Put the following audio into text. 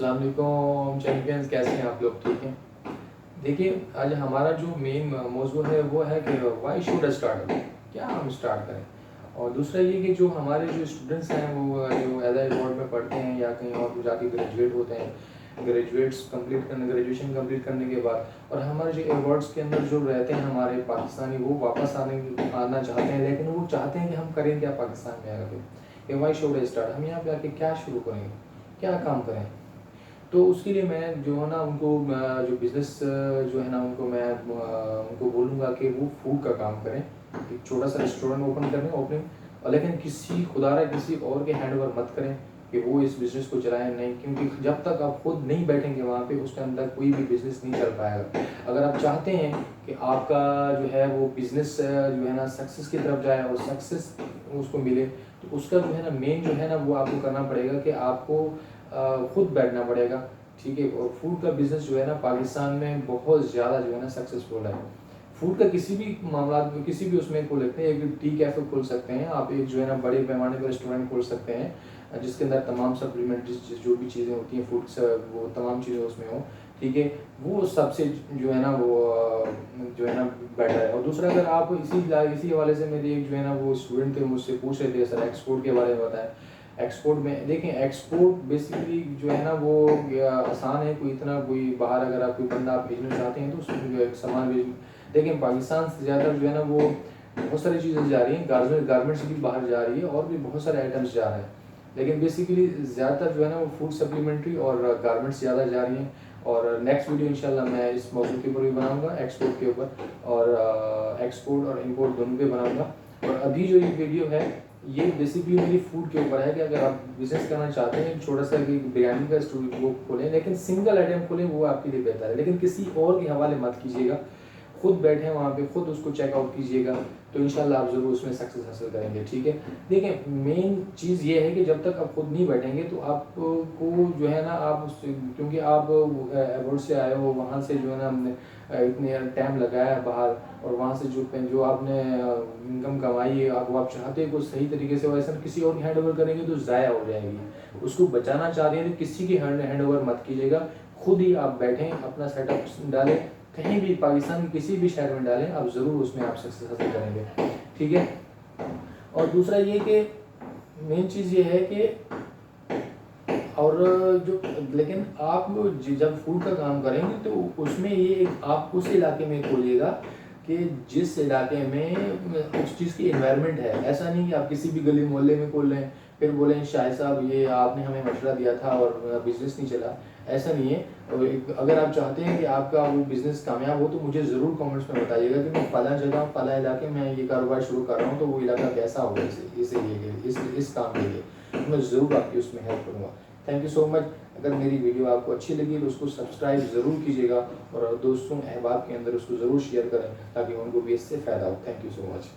السلام علیکم چیمپئنز، کیسے ہیں آپ لوگ؟ ٹھیک ہیں؟ دیکھیے، آج ہمارا جو مین موضوع ہے وہ ہے کہ وائی شوڈ اسٹارٹ، کیا ہم اسٹارٹ کریں. اور دوسرا یہ کہ جو ہمارے جو اسٹوڈنٹس ہیں وہ جو ایز بورڈ میں پڑھتے ہیں یا کہیں اور جا کے گریجویٹ ہوتے ہیں، گریجویشن کمپلیٹ کرنے کے بعد، اور ہمارے جو ایوارڈس کے اندر جو رہتے ہیں ہمارے پاکستانی، وہ واپس آنا چاہتے ہیں، لیکن وہ چاہتے ہیں کہ ہم کریں کیا پاکستان میں آ کے، کہ وائی شوڈ اسٹارٹ، ہم یہاں پہ آ کے کیا شروع کریں گے، کیا کام کریں. تو اس کے لیے میں جو ہے نا ان کو جو بزنس جو ہے نا ان کو بولوں گا کہ وہ فوڈ کا کام کریں، ایک چھوٹا سا ریسٹورینٹ اوپن کریں لیکن کسی اور کے ہینڈ اوور مت کریں کہ وہ اس بزنس کو چلائیں. نہیں، کیونکہ جب تک آپ خود نہیں بیٹھیں گے وہاں پہ اس ٹائم تک کوئی بھی بزنس نہیں چل پائے گا. اگر آپ چاہتے ہیں کہ آپ کا جو ہے وہ بزنس جو ہے نا سکسیس کی طرف جائے اور سکسیس اس کو ملے، تو اس کا جو ہے نا مین جو ہے نا وہ آپ کو کرنا پڑے گا کہ آپ کو خود بیٹھنا پڑے گا. ٹھیک ہے. اور فوڈ کا بزنس جو ہے نا پاکستان میں بہت زیادہ جو ہے نا سکسیزفل ہے. فوڈ کا کسی بھی معاملات میں کسی بھی اس میں کھول سکتے ہیں، ایک ٹی کیفے کھول سکتے ہیں آپ، ایک جو ہے نا بڑے پیمانے پر ریسٹورینٹ کھول سکتے ہیں جس کے اندر تمام سپلیمنٹریز جو بھی چیزیں ہوتی ہیں فوڈ سے، وہ تمام چیزیں اس میں ہوں. ٹھیک ہے. وہ سب سے جو ہے نا وہ جو ہے نا بیٹر ہے. اور دوسرا، اگر آپ اسی حوالے سے میری ایک جو ہے نا وہ اسٹوڈنٹ تھے مجھ سے پوچھ رہے تھے سر ایکسپورٹ کے بارے میں بتائیں. ایکسپورٹ میں دیکھیں، ایکسپورٹ بیسیکلی جو ہے نا وہ آسان ہے، کوئی باہر اگر آپ کوئی بندہ آپ بھیجنا چاہتے ہیں تو اس میں جو ہے سامان دیکھیں پاکستان سے زیادہ جو ہے نا وہ بہت ساری چیزیں جا رہی ہیں، گارمنٹس بھی باہر جا رہی ہے اور بھی بہت سارے آئٹمس جا رہے ہیں، لیکن بیسیکلی زیادہ تر جو ہے نا وہ فوڈ سپلیمنٹری اور گارمنٹس زیادہ جا رہی ہیں. اور نیکسٹ ویڈیو انشاءاللہ میں اس موضوع کے اوپر بھی بناؤں گا، ایکسپورٹ کے اوپر، اور ایکسپورٹ اور امپورٹ دونوں پہ بناؤں گا. اور ابھی جو یہ ویڈیو ہے یہ بیسیکلی میری فوڈ کے اوپر ہے کہ اگر آپ بزنس کرنا چاہتے ہیں چھوٹا سا بریانی کا اسٹوڈیو وہ کھولیں، لیکن سنگل آئٹم کھولیں، وہ آپ کے لیے بہتر ہے. لیکن کسی اور کے حوالے مت کیجیے گا، خود بیٹھیں وہاں پہ، خود اس کو چیک آؤٹ کیجیے گا، تو انشاءاللہ آپ ضرور اس میں سکسیس حاصل کریں گے. ٹھیک ہے. دیکھیں، مین چیز یہ ہے کہ جب تک آپ خود نہیں بیٹھیں گے تو آپ کو جو ہے نا آپ کیونکہ آپ ایبورڈ سے آئے ہو، وہاں سے جو ہے نا ہم نے اتنے ٹائم لگایا ہے باہر، اور وہاں سے جو آپ نے انکم کمائی ہے آپ چاہتے ہیں کہ صحیح طریقے سے ویسا کسی اور ہینڈ اوور کریں گے تو ضائع ہو جائے گی. اس کو بچانا چاہتے ہیں تو کسی کی ہینڈ اوور مت کیجیے گا، خود ہی آپ بیٹھیں، اپنا سیٹ اپ ڈالیں، کہیں بھی پاکستان کی کسی بھی شہر میں ڈالیں، آپ ضرور اس میں آپ سکسیس حاصل کریں گے. ٹھیک ہے. اور دوسرا یہ کہ مین چیز یہ ہے کہ لیکن آپ جب فوڈ کا کام کریں گے تو اس میں یہ آپ اس علاقے میں کھولیے گا کہ جس علاقے میں اس چیز کی انوائرمنٹ ہے. ایسا نہیں کہ آپ کسی بھی گلی محلے میں کھول لیں پھر بولیں شاہد صاحب یہ آپ نے ہمیں مشورہ دیا تھا اور بزنس نہیں چلا. ایسا نہیں ہے. اگر آپ چاہتے ہیں کہ آپ کا وہ بزنس کامیاب ہو تو مجھے ضرور کامنٹس میں بتائیے گا کہ میں فلاں جگہ فلاں علاقے میں یہ کاروبار شروع کر رہا ہوں، تو وہ علاقہ کیسا ہوگا اس کام کے لیے. میں ضرور آپ کی اس میں ہیلپ کروں گا. تھینک یو سو مچ. اگر میری ویڈیو آپ کو اچھی لگی تو اس کو سبسکرائب ضرور کیجیے گا اور دوستوں احباب کے اندر اس کو ضرور شیئر کریں تاکہ ان کو بھی اس سے فائدہ ہو. Thank you so much.